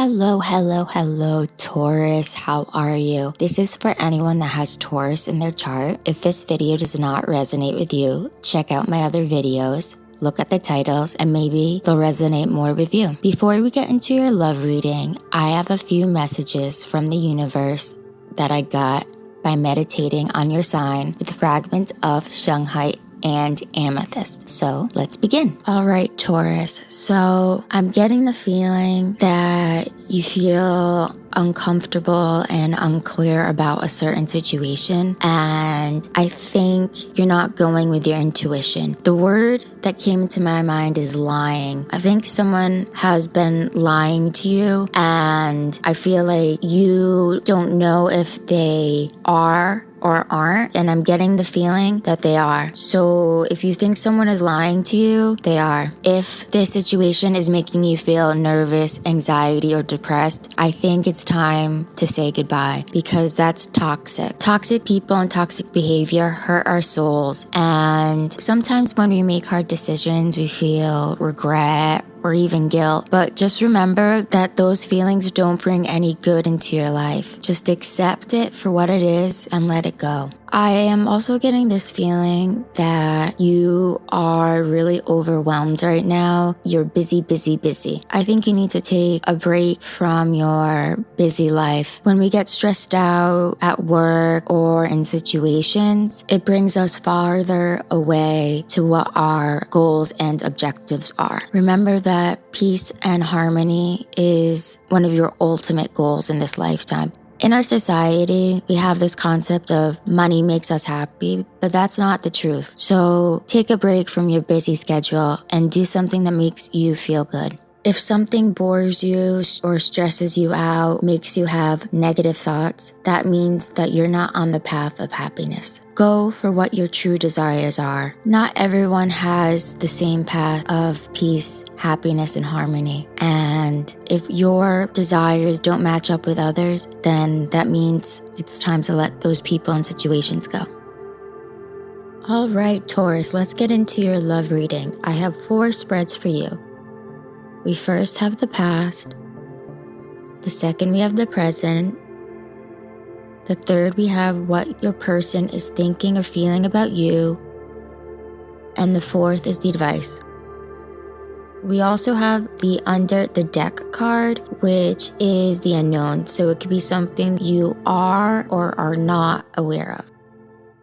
Hello, Taurus. How are you? This is for anyone that has Taurus in their chart. If this video does not resonate with you, check out my other videos. Look at the titles and maybe they'll resonate more with you. Before we get into your love reading, I have a few messages from the universe that I got by meditating on your sign with fragments of Shanghai and amethyst. So let's begin. All right, Taurus. So I'm getting the feeling that you feel uncomfortable and unclear about a certain situation, and I think you're not going with your intuition. The word that came into my mind is lying. I think someone has been lying to you, and I feel like you don't know if they are or aren't, and I'm getting the feeling that they are. So if you think someone is lying to you, they are. If this situation is making you feel nervous, anxiety, or depressed, I think it's time to say goodbye, because that's toxic. Toxic people and toxic behavior hurt our souls, and sometimes when we make hard decisions, we feel regret or even guilt. But just remember that those feelings don't bring any good into your life. Just accept it for what it is and let it go. I am also getting this feeling that you are really overwhelmed right now. You're busy. I think you need to take a break from your busy life. When we get stressed out at work or in situations, it brings us farther away to what our goals and objectives are. Remember that peace and harmony is one of your ultimate goals in this lifetime. In our society, we have this concept of money makes us happy, but that's not the truth. So take a break from your busy schedule and do something that makes you feel good. If something bores you or stresses you out, makes you have negative thoughts, that means that you're not on the path of happiness. Go for what your true desires are. Not everyone has the same path of peace, happiness, and harmony. And if your desires don't match up with others, then that means it's time to let those people and situations go. All right, Taurus, let's get into your love reading. I have 4 spreads for you. We first have the past. The second, we have the present. The third, we have what your person is thinking or feeling about you. And the fourth is the advice. We also have the under the deck card, which is the unknown. So it could be something you are or are not aware of.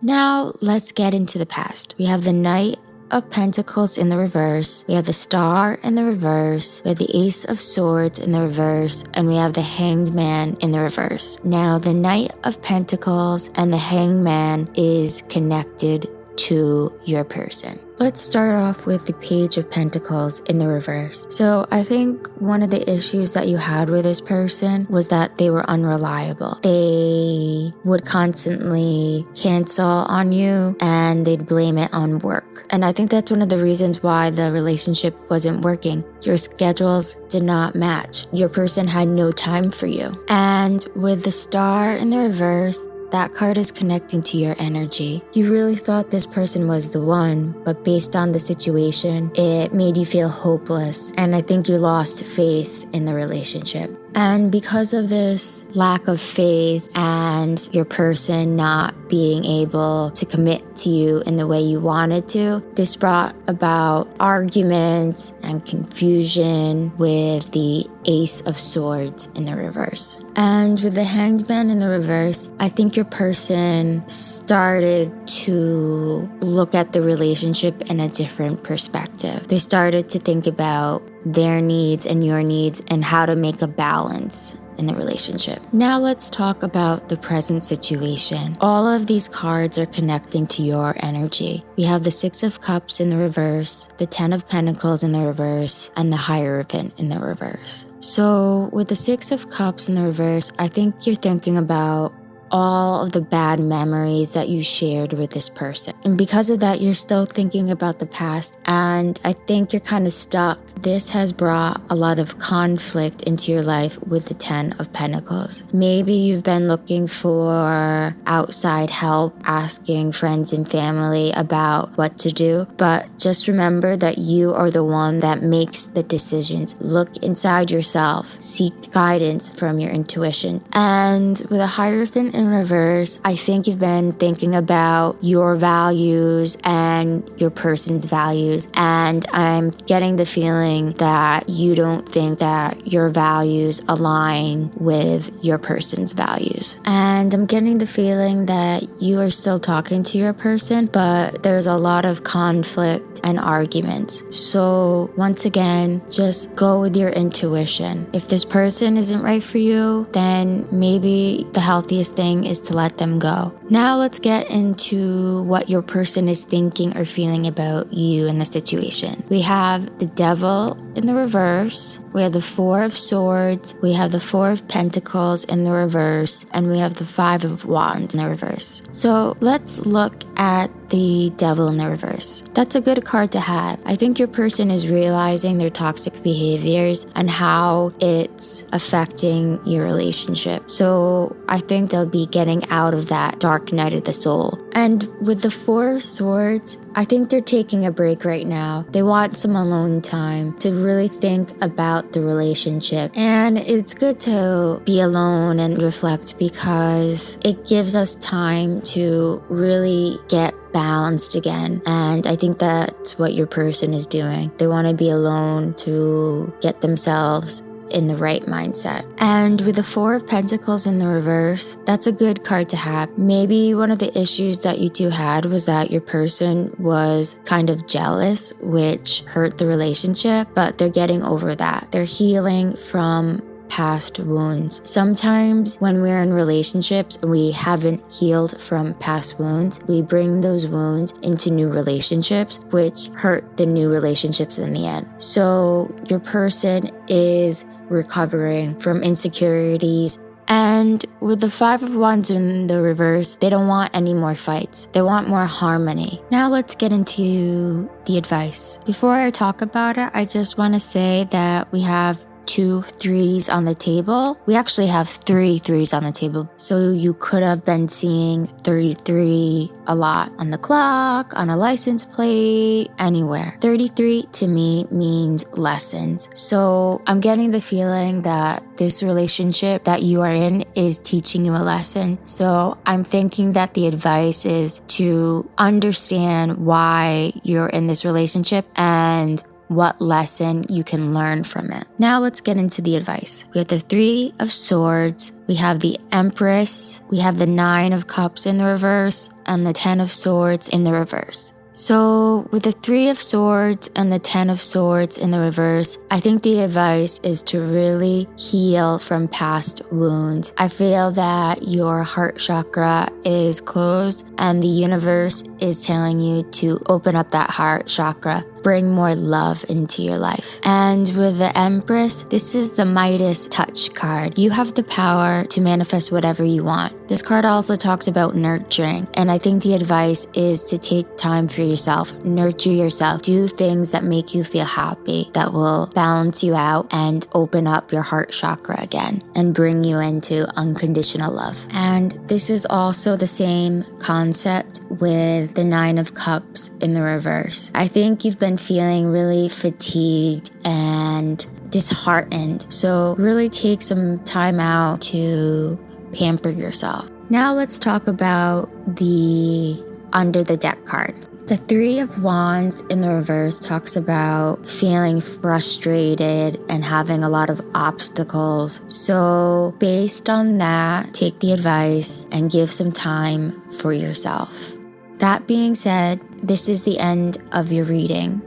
Now let's get into the past. We have the Knight of Pentacles in the reverse, we have the Star in the reverse, we have the Ace of Swords in the reverse, and we have the Hanged Man in the reverse. Now the Knight of Pentacles and the Hanged Man is connected to your person. Let's start off with the Page of Pentacles in the reverse. So I think one of the issues that you had with this person was that they were unreliable. They would constantly cancel on you and they'd blame it on work. And I think that's one of the reasons why the relationship wasn't working. Your schedules did not match. Your person had no time for you. And with the Star in the reverse, that card is connecting to your energy. You really thought this person was the one, but based on the situation, it made you feel hopeless. And I think you lost faith in the relationship. And because of this lack of faith and your person not being able to commit to you in the way you wanted to, this brought about arguments and confusion with the Ace of Swords in the reverse. And with the Hanged Man in the reverse, I think your person started to look at the relationship in a different perspective. They started to think about their needs and your needs and how to make a balance in the relationship. Now let's talk about the present situation. All of these cards are connecting to your energy. We have the 6 of Cups in the reverse, the 10 of Pentacles in the reverse, and the Hierophant in the reverse. So with the 6 of Cups in the reverse, I think you're thinking about all of the bad memories that you shared with this person. And because of that, you're still thinking about the past. And I think you're kind of stuck. This has brought a lot of conflict into your life with the 10 of Pentacles. Maybe you've been looking for outside help, asking friends and family about what to do. But just remember that you are the one that makes the decisions. Look inside yourself. Seek guidance from your intuition. And with a Hierophant in reverse, I think you've been thinking about your values and your person's values. And I'm getting the feeling that you don't think that your values align with your person's values. And I'm getting the feeling that you are still talking to your person, but there's a lot of conflict and arguments. So once again, just go with your intuition. If this person isn't right for you, then maybe the healthiest thing is to let them go. Now let's get into what your person is thinking or feeling about you in the situation. We have the Devil in the reverse. We have the 4 of Swords. We have the 4 of Pentacles in the reverse. And we have the 5 of Wands in the reverse. So let's look at the Devil in the reverse. That's a good card to have. I think your person is realizing their toxic behaviors and how it's affecting your relationship. So I think they'll be getting out of that dark night of the soul. And with the 4 of Swords, I think they're taking a break right now. They want some alone time to really think about the relationship. And it's good to be alone and reflect because it gives us time to really get balanced again. And I think that's what your person is doing. They want to be alone to get themselves in the right mindset. And with the 4 of Pentacles in the reverse, that's a good card to have. Maybe one of the issues that you two had was that your person was kind of jealous, which hurt the relationship, but they're getting over that. They're healing from past wounds. Sometimes when we're in relationships and we haven't healed from past wounds, we bring those wounds into new relationships, which hurt the new relationships in the end. So your person is recovering from insecurities. And with the 5 of Wands in the reverse, they don't want any more fights. They want more harmony. Now let's get into the advice. Before I talk about it, I just want to say that we have 2 3s on the table. We actually have 3 3s on the table. So you could have been seeing 33 a lot on the clock, on a license plate, anywhere. 33 to me means lessons. So I'm getting the feeling that this relationship that you are in is teaching you a lesson. So I'm thinking that the advice is to understand why you're in this relationship and what lesson you can learn from it. Now let's get into the advice. We have the 3 of Swords, we have the Empress, we have the 9 of Cups in the reverse, and the 10 of Swords in the reverse. So with the 3 of Swords and the 10 of Swords in the reverse, I think the advice is to really heal from past wounds. I feel that your heart chakra is closed and the universe is telling you to open up that heart chakra. Bring more love into your life. And with the Empress, this is the Midas touch card. You have the power to manifest whatever you want. This card also talks about nurturing. And I think the advice is to take time for yourself, nurture yourself, do things that make you feel happy, that will balance you out and open up your heart chakra again and bring you into unconditional love. And this is also the same concept with the 9 of Cups in the reverse. I think you've been feeling really fatigued and disheartened. So really take some time out to pamper yourself. Now let's talk about the under the deck card. The 3 of Wands in the reverse talks about feeling frustrated and having a lot of obstacles. So based on that, take the advice and give some time for yourself. That being said, this is the end of your reading.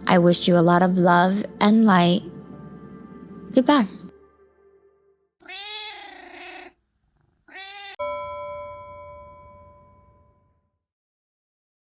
I wish you a lot of love and light. Goodbye.